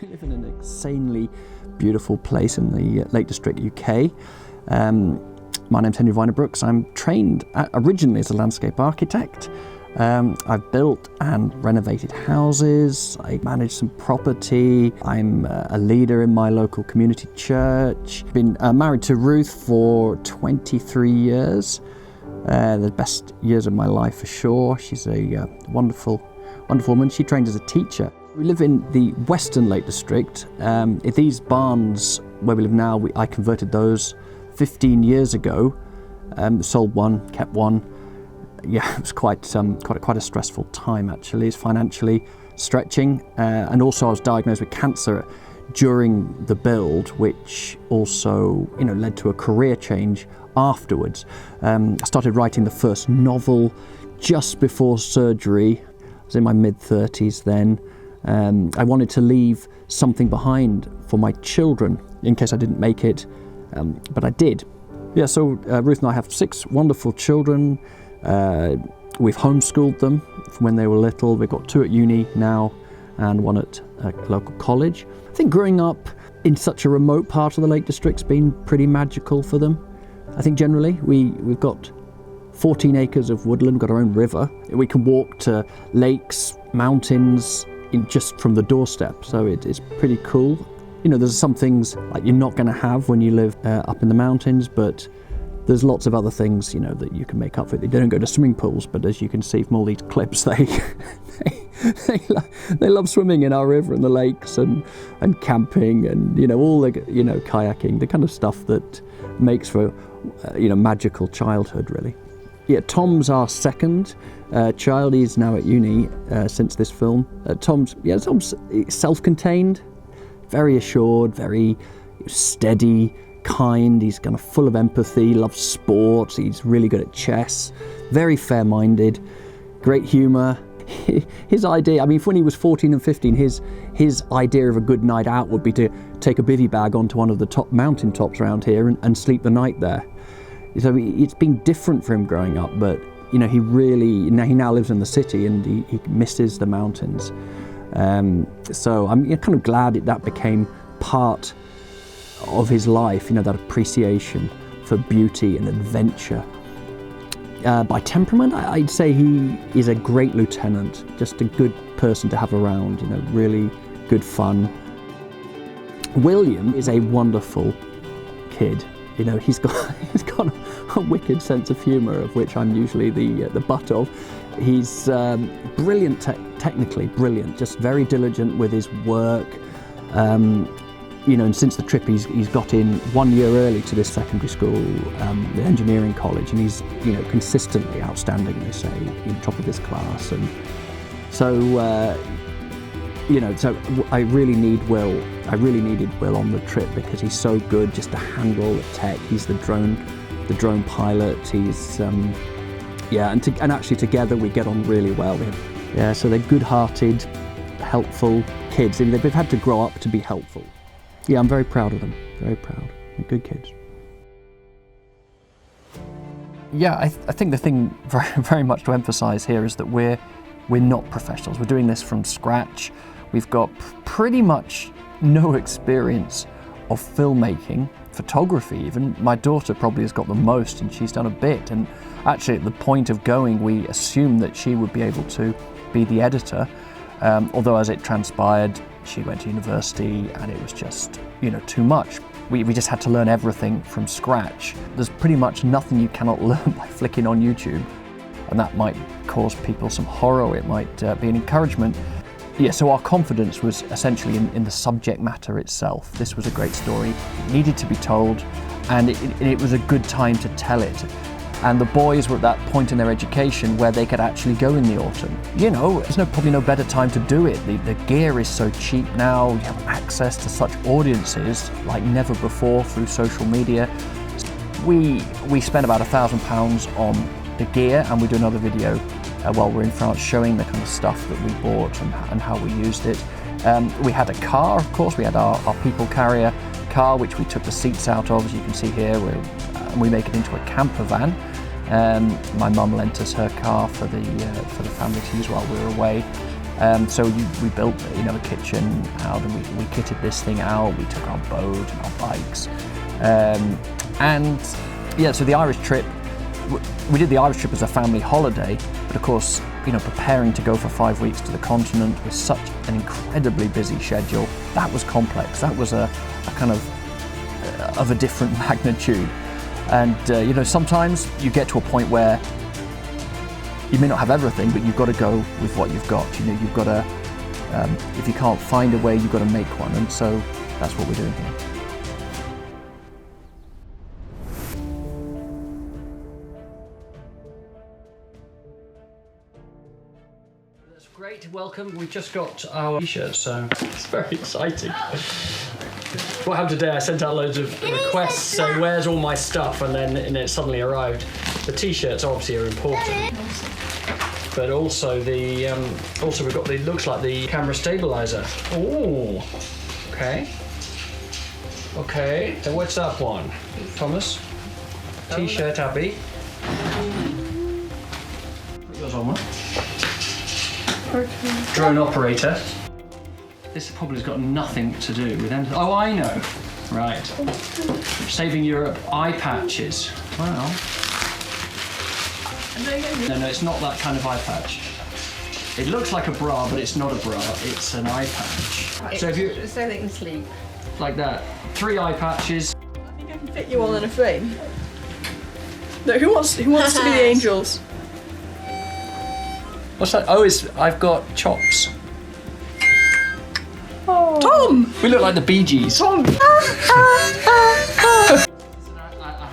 We live in an insanely beautiful place in the Lake District, UK. My name's Henry Brooks. I'm trained originally as a landscape architect. I've built and renovated houses, I manage some property, I'm a leader in my local community church. Been married to Ruth for 23 years, the best years of my life for sure. She's a wonderful woman. She trained as a teacher. We live in the Western Lake District. These barns where we live now, I converted those 15 years ago. Sold one, kept one. Yeah, it was quite a stressful time actually. It's financially stretching, and also I was diagnosed with cancer during the build, which also led to a career change afterwards. I started writing the first novel just before surgery. I was in my mid-30s then. I wanted to leave something behind for my children in case I didn't make it, but I did. Yeah, so Ruth and I have 6 wonderful children. We've homeschooled them from when they were little. We've got 2 at uni now and 1 at a local college. I think growing up in such a remote part of the Lake District's been pretty magical for them. I think generally we've got 14 acres of woodland, got our own river. We can walk to lakes, mountains just from the doorstep, so it's pretty cool. There's some things like you're not going to have when you live up in the mountains, but there's lots of other things, that you can make up for it. They don't go to swimming pools, but as you can see from all these clips, they love swimming in our river and the lakes and camping and all the kayaking, the kind of stuff that makes for magical childhood really. Yeah, Tom's our second child. He's now at uni since this film. Tom's self-contained, very assured, very steady, kind. He's kind of full of empathy, loves sports. He's really good at chess, very fair-minded, great humour. His idea, when he was 14 and 15, his idea of a good night out would be to take a bivvy bag onto one of the top mountain tops around here and sleep the night there. So it's been different for him growing up, but he now lives in the city and he misses the mountains. So I'm kind of glad that became part of his life, that appreciation for beauty and adventure. By temperament, I'd say he is a great lieutenant, just a good person to have around, really good fun. William is a wonderful kid. He's got a wicked sense of humour, of which I'm usually the butt of. He's brilliant, technically brilliant, just very diligent with his work. And since the trip he's got in 1 year early to this secondary school, the engineering college, and he's consistently outstanding, they say, top of his class. And so so I really needed Will on the trip because he's so good just to handle the tech. He's the drone pilot. He's and actually together we get on really well. So they're good-hearted, helpful kids. They've had to grow up to be helpful. Yeah, I'm very proud of them. Very proud. They're good kids. Yeah, I think the thing very, very much to emphasise here is that we're not professionals. We're doing this from scratch. We've got pretty much no experience of filmmaking, photography even. My daughter probably has got the most, and she's done a bit. And actually at the point of going, we assumed that she would be able to be the editor. Although as it transpired, she went to university and it was just, too much. We just had to learn everything from scratch. There's pretty much nothing you cannot learn by flicking on YouTube. And that might cause people some horror, it might be an encouragement. Yeah, so our confidence was essentially in the subject matter itself. This was a great story, it needed to be told, and it was a good time to tell it. And the boys were at that point in their education where they could actually go in the autumn. There's probably no better time to do it. The gear is so cheap now, you have access to such audiences like never before through social media. We spent about £1,000 on the gear, and we do another video while we're in France showing the kind of stuff that we bought and how we used it. We had a car, of course. We had our people carrier car, which we took the seats out of, as you can see here. And we make it into a camper van. My mum lent us her car for the family to use while we were away. So we built, the kitchen out, and we kitted this thing out. We took our boat and our bikes, and yeah. So the Irish trip, we did the Irish trip as a family holiday, but of course, preparing to go for 5 weeks to the continent with such an incredibly busy schedule, that was complex. That was a kind of a different magnitude. And sometimes you get to a point where you may not have everything, but you've got to go with what you've got. You've got to, if you can't find a way, you've got to make one. And so that's what we're doing here. That's great to welcome. We've just got our t-shirts, so it's very exciting. What happened today, I sent out loads of requests saying, where's all my stuff? And then it suddenly arrived. The t-shirts obviously are important. But also we've got the, looks like the camera stabilizer. Oh, okay. Okay, so what's that one? Thomas? T-shirt, Abby. Put yours on one. Okay. Drone operator. This probably has got nothing to do with anything. Oh, I know. Right. Saving Europe eye patches. Wow. No, it's not that kind of eye patch. It looks like a bra, but it's not a bra. It's an eye patch. So they can sleep. Like that. 3 eye patches. I think I can fit you all in a frame. No, who wants to be the angels? What's that? Oh, I've got chops. Oh. Tom! We look like the Bee Gees. Tom! A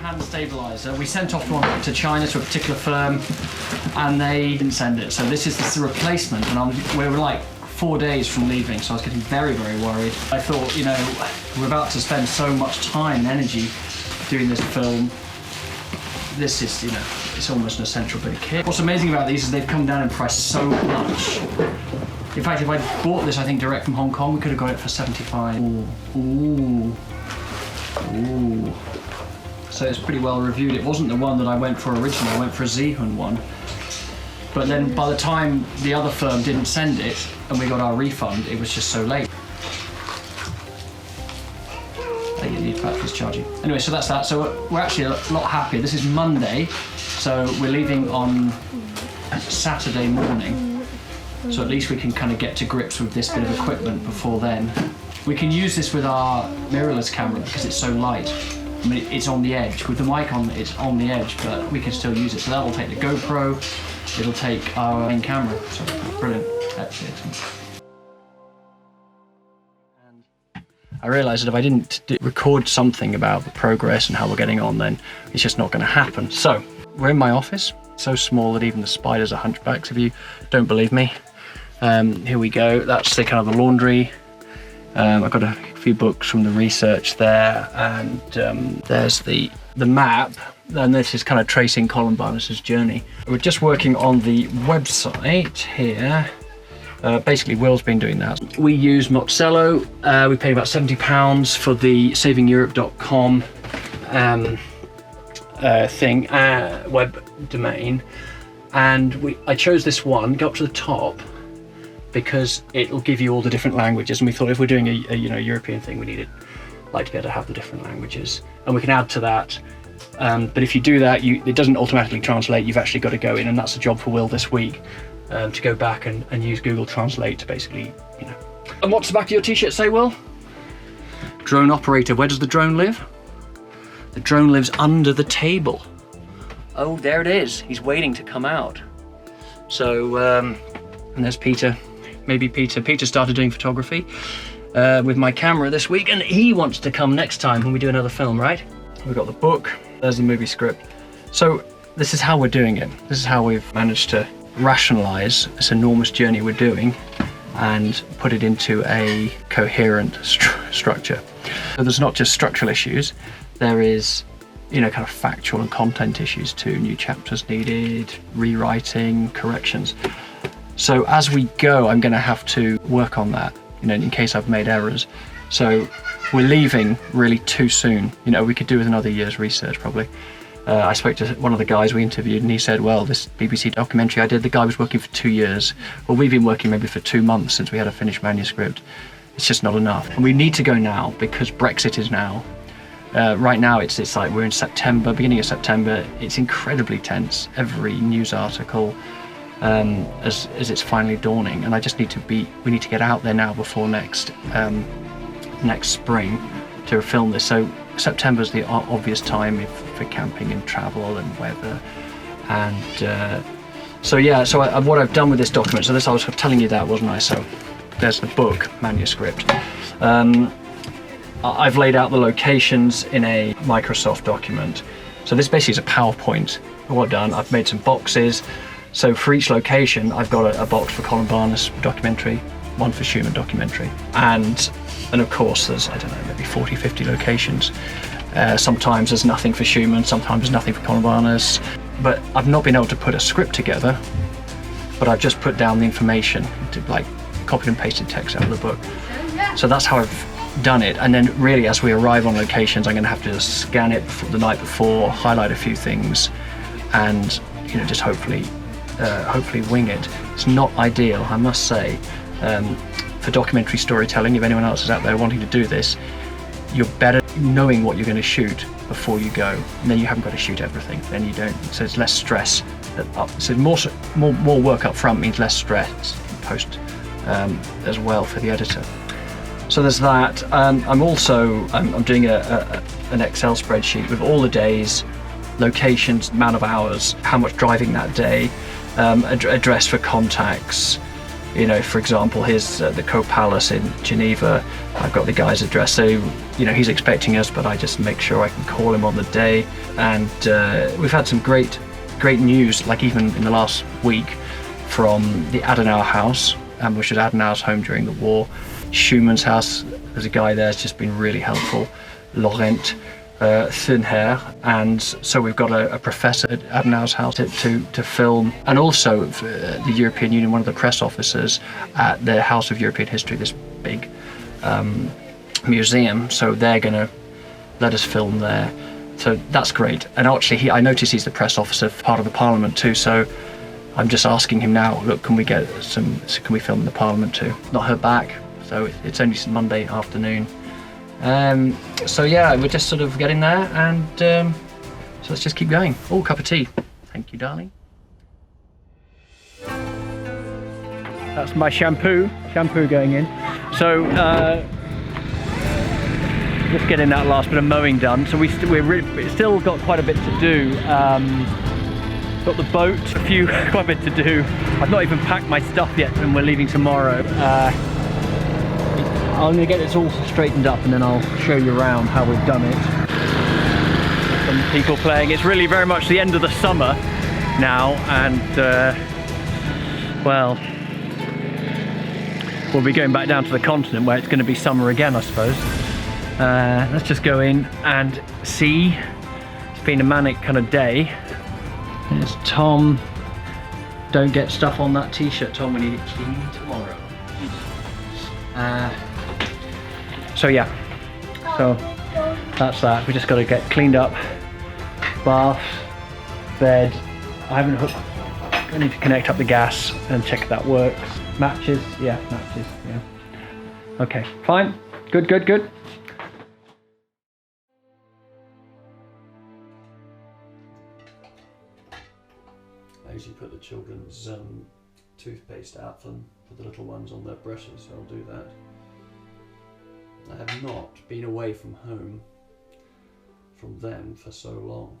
hand stabilizer. We sent off one to China to a particular firm, and they didn't send it. So this is the replacement, and we were like 4 days from leaving, so I was getting very, very worried. I thought, we're about to spend so much time and energy doing this film. This is, it's almost an essential bit of kit. What's amazing about these is they've come down in price so much. In fact, if I bought this, I think direct from Hong Kong, we could have got it for 75. Ooh. Ooh. Ooh. So it's pretty well reviewed. It wasn't the one that I went for originally. I went for a Zihun one. But then by the time the other firm didn't send it and we got our refund, it was just so late. I think the battery's charging. Anyway, so that's that. So we're actually a lot happier. This is Monday, so we're leaving on Saturday morning. So at least we can kind of get to grips with this bit of equipment before then. We can use this with our mirrorless camera because it's so light. I mean, it's on the edge. With the mic on, it's on the edge, but we can still use it. So that'll take the GoPro, it'll take our main camera. So brilliant, actually. And I realised that if I didn't record something about the progress and how we're getting on, then it's just not going to happen. So we're in my office, so small that even the spiders are hunchbacks. If you don't believe me, here we go. That's the kind of the laundry. I've got a few books from the research there, and there's the map. And this is kind of tracing Colin Barnes's journey. We're just working on the website here. Basically, Will's been doing that. We use Moxello. We paid about £70 for the savingeurope.com thing, web domain, and I chose this one. Go up to the top, because it'll give you all the different languages, and we thought if we're doing a European thing, we needed to be able to have the different languages, and we can add to that. But if you do that, it doesn't automatically translate. You've actually got to go in, and that's a job for Will this week, to go back and use Google Translate to basically, And what's the back of your t-shirt say, Will? Drone operator. Where does the drone live? The drone lives under the table. Oh, there it is. He's waiting to come out. So, and there's Peter. Maybe Peter. Peter started doing photography with my camera this week, and he wants to come next time when we do another film, right? We've got the book, there's the movie script. So this is how we're doing it. This is how we've managed to rationalize this enormous journey we're doing and put it into a coherent structure. So there's not just structural issues, there is, kind of factual and content issues too, new chapters needed, rewriting, corrections. So as we go, I'm going to have to work on that, in case I've made errors. So we're leaving really too soon. We could do with another year's research probably. I spoke to one of the guys we interviewed, and he said, well, this BBC documentary I did, the guy was working for 2 years. Well, we've been working maybe for 2 months since we had a finished manuscript. It's just not enough. And we need to go now because Brexit is now. Right now, it's like we're in September, beginning of September. It's incredibly tense. Every news article, as it's finally dawning. And I just need to we need to get out there now before next spring to film this. So September's the obvious time for camping and travel and weather. And so what I've done with this document, so this I was telling you that, wasn't I? So there's the book manuscript. I've laid out the locations in a Microsoft document. So this basically is a PowerPoint. What I've done, I've made some boxes. So for each location, I've got a box for Colin Barnes documentary, one for Schumann documentary. And of course, there's, I don't know, maybe 40, 50 locations. Sometimes there's nothing for Schumann, sometimes there's nothing for Colin Barnes. But I've not been able to put a script together, but I've just put down the information, to like copied and pasted text out of the book. So that's how I've done it. And then really, as we arrive on locations, I'm going to have to just scan it the night before, highlight a few things, and just hopefully wing it. It's not ideal, I must say, for documentary storytelling. If anyone else is out there wanting to do this, you're better knowing what you're going to shoot before you go, and then you haven't got to shoot everything. Then you don't. So it's less stress. So more work up front means less stress post as well for the editor. So there's that. I'm doing an Excel spreadsheet with all the days, locations, amount of hours, how much driving that day, address for contacts. For example, here's the Cope Palace in Geneva. I've got the guy's address, so he's expecting us, but I just make sure I can call him on the day. And we've had some great news, like even in the last week, from the Adenauer house, which was Adenauer's home during the war. Schumann's house, there's a guy there who's just been really helpful, Laurent Thunher, and so we've got a professor at Adenauer's house to film, and also the European Union, one of the press officers at the House of European History, this big museum, so they're going to let us film there. So that's great. And actually, I notice he's the press officer for part of the Parliament too, so I'm just asking him now, look, can we film in the Parliament too? Not heard back. So it's only Monday afternoon. So yeah, we're just sort of getting there, and so let's just keep going. Oh, cup of tea. Thank you, darling. That's my shampoo going in. So just getting that last bit of mowing done. So we've still got quite a bit to do. Got the boat, quite a bit to do. I've not even packed my stuff yet, and we're leaving tomorrow. I'm going to get this all straightened up, and then I'll show you around how we've done it. Some people playing. It's really very much the end of the summer now, and well, we'll be going back down to the continent where it's going to be summer again, I suppose. Let's just go in and see. It's been a manic kind of day. There's Tom. Don't get stuff on that t-shirt, Tom. We need it clean tomorrow. So yeah, so that's that. We just got to get cleaned up. Bath, bed. I need to connect up the gas and check if that works. Matches, yeah, matches, yeah. Okay, fine. Good. I usually put the children's toothpaste out for the little ones on their brushes, so I'll do that. I have not been away from home from them for so long.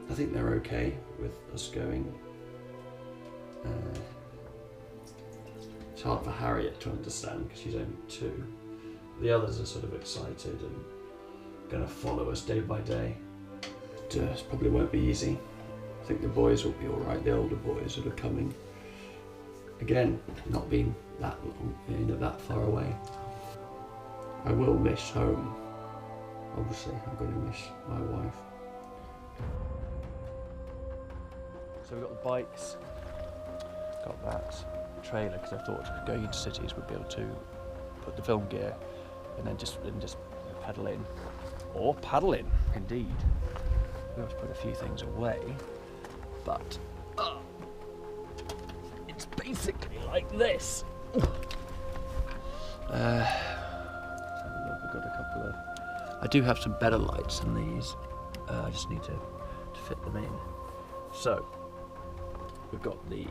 I think they're okay with us going. It's hard for Harriet to understand because she's only 2. The others are sort of excited and going to follow us day by day. It probably won't be easy. I think the boys will be all right, the older boys that are coming. Again, not been that long, that far away. I will miss home. Obviously, I'm going to miss my wife. So we've got the bikes, got that trailer, because I thought going into cities we'd be able to put the film gear and then just pedal in, or paddle in, indeed. We have to put a few things away, but it's basically like this. Let's have a look. We've got a couple of. I do have some better lights than these. I just need to fit them in. So we've got the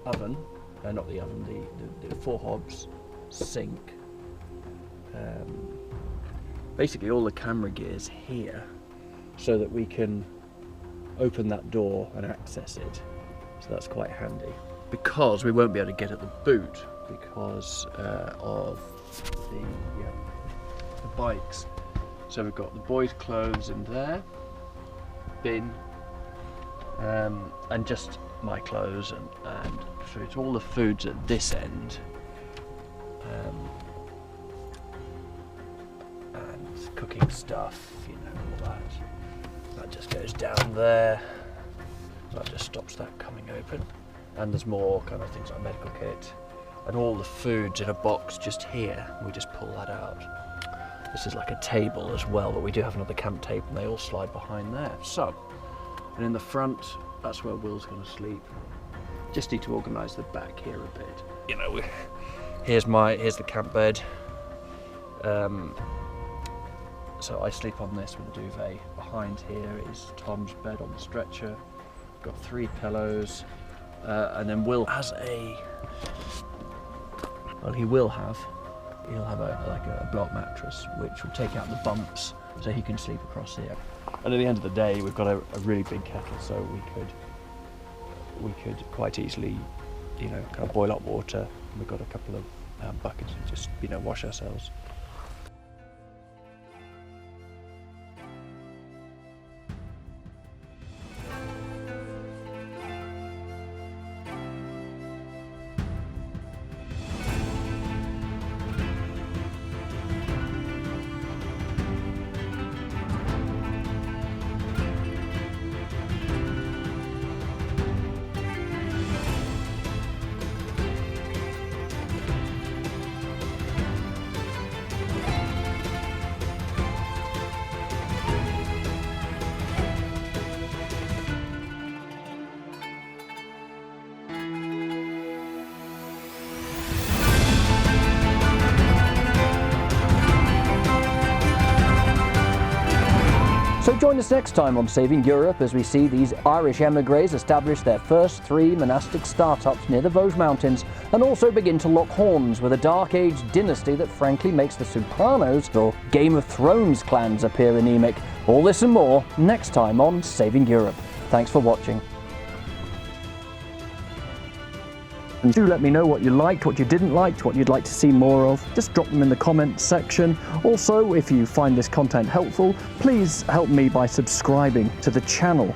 oven, not the oven, the 4 hobs, sink. Basically all the camera gear's here, so that we can open that door and access it. So that's quite handy. Because we won't be able to get at the boot because of the bikes. So we've got the boys' clothes in there, bin, and just my clothes and food. All the food's at this end, and cooking stuff, you know, all that. That just goes down there. That just stops that coming open. And there's more kind of things like medical kit, and all the food's in a box just here. We just pull that out. This is like a table as well, but we do have another camp table, and they all slide behind there. So, and in the front, that's where Will's going to sleep. Just need to organise the back here a bit. You know, here's the camp bed. So I sleep on this with a duvet. Behind here is Tom's bed on the stretcher. Got 3 pillows, and then Will has he'll have a block mattress which will take out the bumps so he can sleep across here. And at the end of the day, we've got a really big kettle, so we could quite easily, you know, kind of boil up water. We've got a couple of buckets and just, you know, wash ourselves. So join us next time on Saving Europe as we see these Irish emigres establish their first 3 monastic startups near the Vosges Mountains, and also begin to lock horns with a Dark Age dynasty that frankly makes the Sopranos or Game of Thrones clans appear anemic. All this and more next time on Saving Europe. Thanks for watching. And do let me know what you liked, what you didn't like, what you'd like to see more of. Just drop them in the comments section. Also, if you find this content helpful, please help me by subscribing to the channel.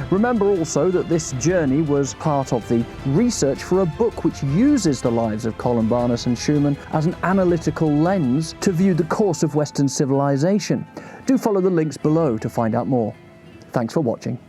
Remember also that this journey was part of the research for a book which uses the lives of Columbanus and Schumann as an analytical lens to view the course of Western civilization. Do follow the links below to find out more. Thanks for watching.